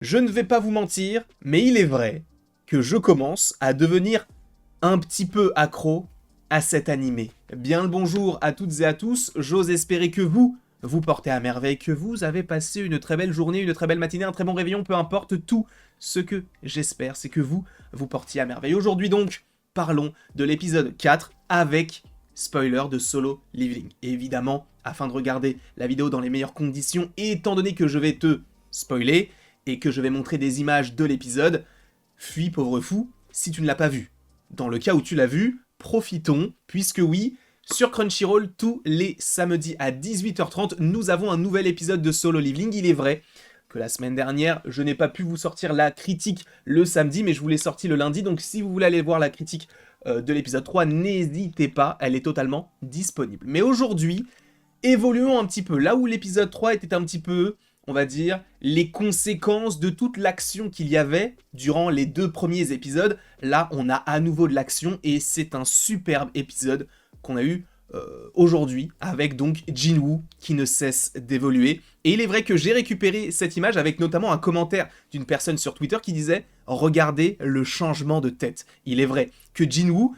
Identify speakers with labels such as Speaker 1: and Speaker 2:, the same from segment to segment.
Speaker 1: Je ne vais pas vous mentir, mais il est vrai que je commence à devenir un petit peu accro à cet animé. Bien le bonjour à toutes et à tous, j'ose espérer que vous portez à merveille, que vous avez passé une très belle journée, une très belle matinée, un très bon réveillon, peu importe tout. Ce que j'espère, c'est que vous portiez à merveille. Aujourd'hui donc, parlons de l'épisode 4 avec spoiler de Solo Leveling. Et évidemment, afin de regarder la vidéo dans les meilleures conditions, et étant donné que je vais te spoiler, et que je vais montrer des images de l'épisode, fuis pauvre fou si tu ne l'as pas vu. Dans le cas où tu l'as vu, profitons, puisque oui, sur Crunchyroll, tous les samedis à 18h30, nous avons un nouvel épisode de Solo Leveling. Il est vrai que la semaine dernière, je n'ai pas pu vous sortir la critique le samedi, mais je vous l'ai sorti le lundi, donc si vous voulez aller voir la critique de l'épisode 3, n'hésitez pas, elle est totalement disponible. Mais aujourd'hui, évoluons un petit peu, là où l'épisode 3 était un petit peu, on va dire, les conséquences de toute l'action qu'il y avait durant les 2 premiers épisodes. Là, on a à nouveau de l'action et c'est un superbe épisode qu'on a eu aujourd'hui avec donc Jinwoo qui ne cesse d'évoluer. Et il est vrai que j'ai récupéré cette image avec notamment un commentaire d'une personne sur Twitter qui disait « Regardez le changement de tête ». Il est vrai que Jinwoo,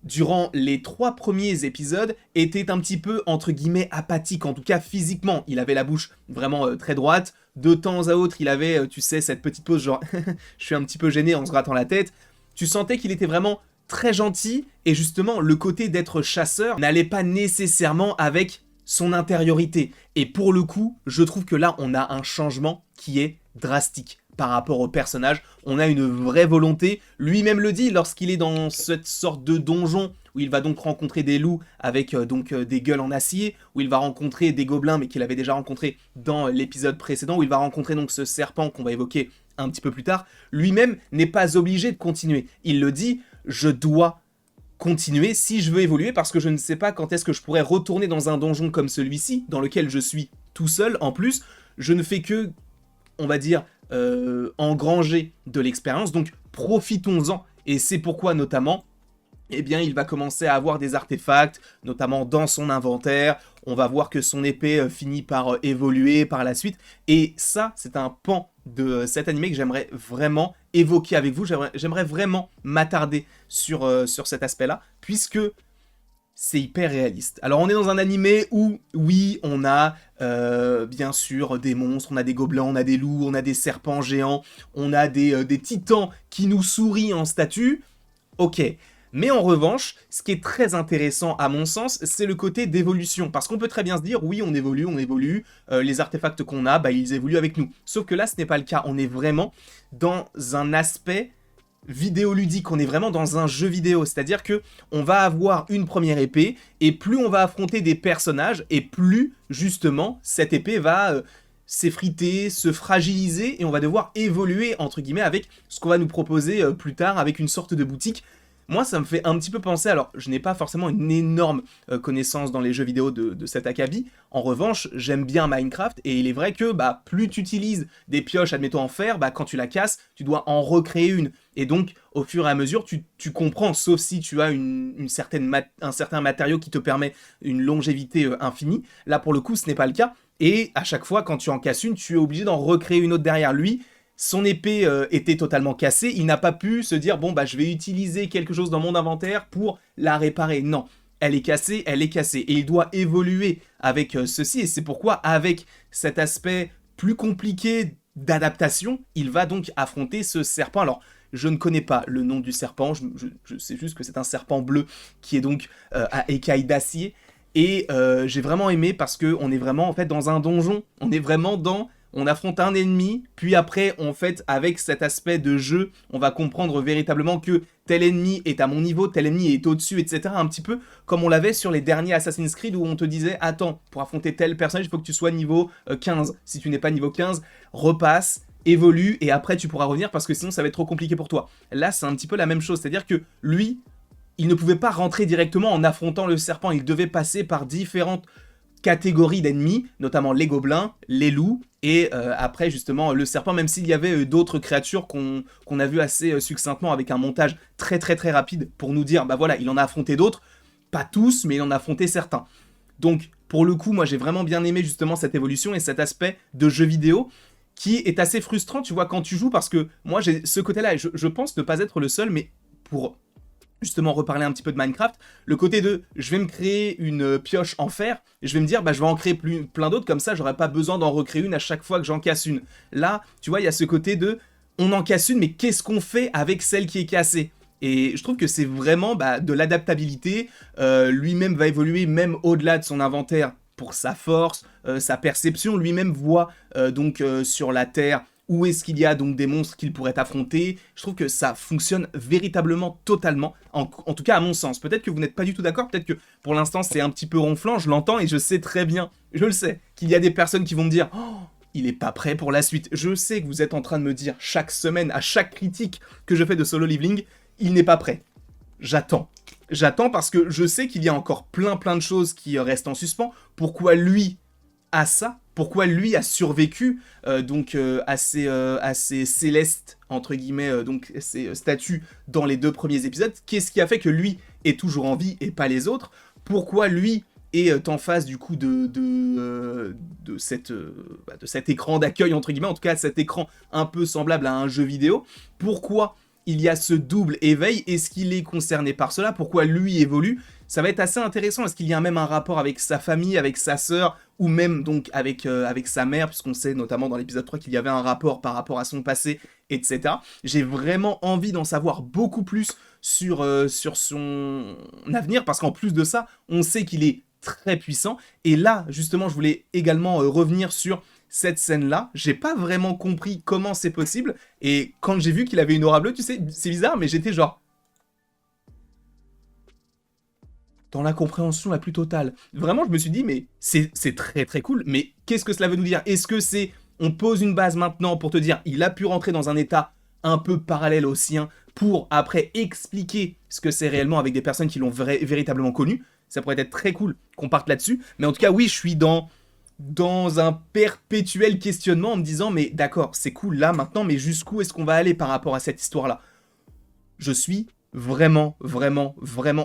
Speaker 1: durant les 3 premiers épisodes, était un petit peu, entre guillemets, apathique, en tout cas physiquement. Il avait la bouche vraiment très droite, de temps à autre, il avait, tu sais, cette petite pose genre « je suis un petit peu gêné en se grattant la tête ». Tu sentais qu'il était vraiment très gentil, et justement, le côté d'être chasseur n'allait pas nécessairement avec son intériorité. Et pour le coup, je trouve que là, on a un changement qui est drastique par rapport au personnage. On a une vraie volonté, lui-même le dit lorsqu'il est dans cette sorte de donjon où il va donc rencontrer des loups avec des gueules en acier, où il va rencontrer des gobelins mais qu'il avait déjà rencontré dans l'épisode précédent, où il va rencontrer donc ce serpent qu'on va évoquer un petit peu plus tard. Lui-même n'est pas obligé de continuer. Il le dit, je dois continuer si je veux évoluer parce que je ne sais pas quand est-ce que je pourrais retourner dans un donjon comme celui-ci, dans lequel je suis tout seul. En plus, je ne fais que, on va dire, engranger de l'expérience, donc profitons-en. Et c'est pourquoi notamment, eh bien, il va commencer à avoir des artefacts, notamment dans son inventaire. On va voir que son épée finit par évoluer par la suite. Et ça, c'est un pan de cet animé que j'aimerais vraiment évoquer avec vous. J'aimerais vraiment m'attarder sur cet aspect-là, puisque c'est hyper réaliste. Alors on est dans un animé où, oui, on a bien sûr des monstres, on a des gobelins, on a des loups, on a des serpents géants, on a des titans qui nous sourient en statue. Ok. Mais en revanche, ce qui est très intéressant à mon sens, c'est le côté d'évolution. Parce qu'on peut très bien se dire, oui, on évolue, les artefacts qu'on a, bah, ils évoluent avec nous. Sauf que là, ce n'est pas le cas. On est vraiment dans un aspect vidéoludique, on est vraiment dans un jeu vidéo, c'est-à-dire que on va avoir une première épée, et plus on va affronter des personnages, et plus, justement, cette épée va s'effriter, se fragiliser, et on va devoir évoluer, entre guillemets, avec ce qu'on va nous proposer plus tard, avec une sorte de boutique. Moi, ça me fait un petit peu penser, alors je n'ai pas forcément une énorme connaissance dans les jeux vidéo de cet acabit, en revanche, j'aime bien Minecraft, et il est vrai que bah, plus tu utilises des pioches, admettons en fer, bah, quand tu la casses, tu dois en recréer une, et donc au fur et à mesure, tu comprends, sauf si tu as un certain matériau qui te permet une longévité infinie, là pour le coup ce n'est pas le cas, et à chaque fois quand tu en casses une, tu es obligé d'en recréer une autre derrière lui. Son épée était totalement cassée, il n'a pas pu se dire « bon bah je vais utiliser quelque chose dans mon inventaire pour la réparer ». Non, elle est cassée, et il doit évoluer avec ceci, et c'est pourquoi avec cet aspect plus compliqué d'adaptation, il va donc affronter ce serpent. Alors, je ne connais pas le nom du serpent, je sais juste que c'est un serpent bleu qui est donc à écailles d'acier, et j'ai vraiment aimé parce qu'on est vraiment en fait dans un donjon, on affronte un ennemi, puis après, en fait, avec cet aspect de jeu, on va comprendre véritablement que tel ennemi est à mon niveau, tel ennemi est au-dessus, etc. Un petit peu comme on l'avait sur les derniers Assassin's Creed où on te disait « Attends, pour affronter tel personnage, il faut que tu sois niveau 15. Si tu n'es pas niveau 15, repasse, évolue, et après tu pourras revenir parce que sinon ça va être trop compliqué pour toi. » Là, c'est un petit peu la même chose, c'est-à-dire que lui, il ne pouvait pas rentrer directement en affrontant le serpent, il devait passer par différentes catégories d'ennemis, notamment les gobelins, les loups, et après justement le serpent, même s'il y avait d'autres créatures qu'on a vu assez succinctement avec un montage très rapide pour nous dire, bah voilà, il en a affronté d'autres, pas tous, mais il en a affronté certains. Donc pour le coup, moi j'ai vraiment bien aimé justement cette évolution et cet aspect de jeu vidéo, qui est assez frustrant, tu vois, quand tu joues, parce que moi, j'ai ce côté-là, et je pense ne pas être le seul, mais pour justement reparler un petit peu de Minecraft, le côté de je vais me créer une pioche en fer, et je vais me dire bah je vais en créer plein d'autres, comme ça j'aurai pas besoin d'en recréer une à chaque fois que j'en casse une. Là, tu vois, il y a ce côté de on en casse une, mais qu'est-ce qu'on fait avec celle qui est cassée? Et je trouve que c'est vraiment de l'adaptabilité, lui-même va évoluer même au-delà de son inventaire pour sa force, sa perception, lui-même voit sur la Terre où est-ce qu'il y a donc des monstres qu'il pourrait affronter. Je trouve que ça fonctionne véritablement totalement, en tout cas à mon sens. Peut-être que vous n'êtes pas du tout d'accord, peut-être que pour l'instant c'est un petit peu ronflant, je l'entends et je sais très bien, je le sais, qu'il y a des personnes qui vont me dire « Oh, il est pas prêt pour la suite ». Je sais que vous êtes en train de me dire chaque semaine, à chaque critique que je fais de Solo Leveling, il n'est pas prêt. J'attends. J'attends parce que je sais qu'il y a encore plein de choses qui restent en suspens. Pourquoi lui a ça? Pourquoi lui a survécu à ces célestes, entre guillemets, donc ces statues dans les 2 premiers épisodes? Qu'est-ce qui a fait que lui est toujours en vie et pas les autres? Pourquoi lui est en face du coup de cet écran d'accueil, entre guillemets, en tout cas cet écran un peu semblable à un jeu vidéo? Pourquoi il y a ce double éveil? Est-ce qu'il est concerné par cela? Pourquoi lui évolue? Ça va être assez intéressant. Est-ce qu'il y a même un rapport avec sa famille, avec sa sœur, ou même donc avec sa mère, puisqu'on sait notamment dans l'épisode 3 qu'il y avait un rapport par rapport à son passé, etc. J'ai vraiment envie d'en savoir beaucoup plus sur son avenir, parce qu'en plus de ça, on sait qu'il est très puissant. Et là, justement, je voulais également revenir sur cette scène-là. J'ai pas vraiment compris comment c'est possible, et quand j'ai vu qu'il avait une aura bleue, tu sais, c'est bizarre, mais j'étais genre dans la compréhension la plus totale. Vraiment, je me suis dit, mais c'est très cool, mais qu'est-ce que cela veut nous dire? Est-ce que c'est, on pose une base maintenant pour te dire, il a pu rentrer dans un état un peu parallèle au sien, pour après expliquer ce que c'est réellement avec des personnes qui l'ont véritablement connu? Ça pourrait être très cool qu'on parte là-dessus, mais en tout cas, oui, je suis dans un perpétuel questionnement en me disant, mais d'accord, c'est cool là, maintenant, mais jusqu'où est-ce qu'on va aller par rapport à cette histoire-là? Je suis vraiment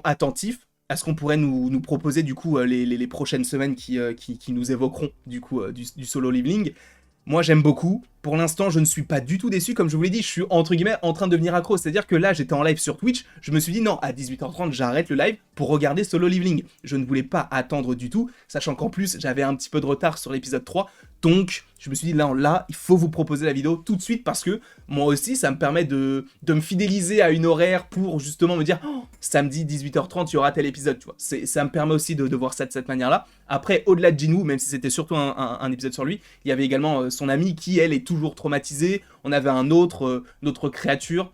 Speaker 1: attentif à ce qu'on pourrait nous proposer du coup les prochaines semaines qui nous évoqueront du coup du Solo Leveling. Moi j'aime beaucoup. Pour l'instant je ne suis pas du tout déçu, comme je vous l'ai dit, je suis entre guillemets en train de devenir accro. C'est-à-dire que là j'étais en live sur Twitch, je me suis dit non, à 18h30 j'arrête le live pour regarder Solo Leveling. Je ne voulais pas attendre du tout, sachant qu'en plus j'avais un petit peu de retard sur l'épisode 3. Donc je me suis dit là il faut vous proposer la vidéo tout de suite, parce que moi aussi ça me permet de me fidéliser à une horaire pour justement me dire oh, samedi 18h30 il y aura tel épisode, tu vois. Ça me permet aussi de voir ça de cette manière là. Après, au-delà de Jinwoo, même si c'était surtout un épisode sur lui, il y avait également son amie qui elle est toujours traumatisée. On avait une autre créature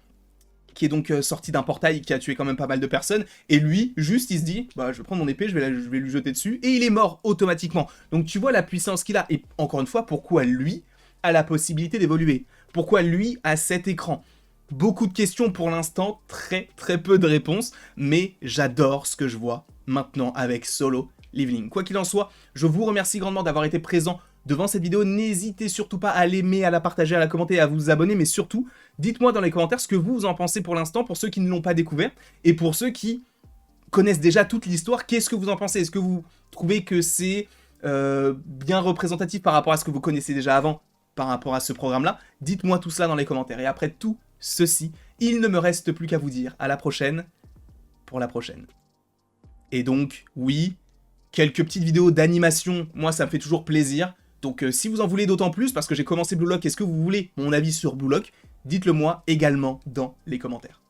Speaker 1: qui est donc sorti d'un portail, qui a tué quand même pas mal de personnes, et lui, juste, il se dit, bah, je vais prendre mon épée, je vais lui jeter dessus, et il est mort automatiquement. Donc tu vois la puissance qu'il a, et encore une fois, pourquoi lui a la possibilité d'évoluer? Pourquoi lui a cet écran? Beaucoup de questions pour l'instant, très peu de réponses, mais j'adore ce que je vois maintenant avec Solo Leveling. Quoi qu'il en soit, je vous remercie grandement d'avoir été présent devant cette vidéo. N'hésitez surtout pas à l'aimer, à la partager, à la commenter, à vous abonner, mais surtout, dites-moi dans les commentaires ce que vous en pensez pour l'instant, pour ceux qui ne l'ont pas découvert, et pour ceux qui connaissent déjà toute l'histoire, qu'est-ce que vous en pensez? Est-ce que vous trouvez que c'est bien représentatif par rapport à ce que vous connaissez déjà avant, par rapport à ce programme-là? Dites-moi tout cela dans les commentaires. Et après tout ceci, il ne me reste plus qu'à vous dire à la prochaine, pour la prochaine. Et donc, oui, quelques petites vidéos d'animation, moi ça me fait toujours plaisir. Donc si vous en voulez d'autant plus, parce que j'ai commencé Blue Lock, est-ce que vous voulez mon avis sur Blue Lock? Dites-le moi également dans les commentaires.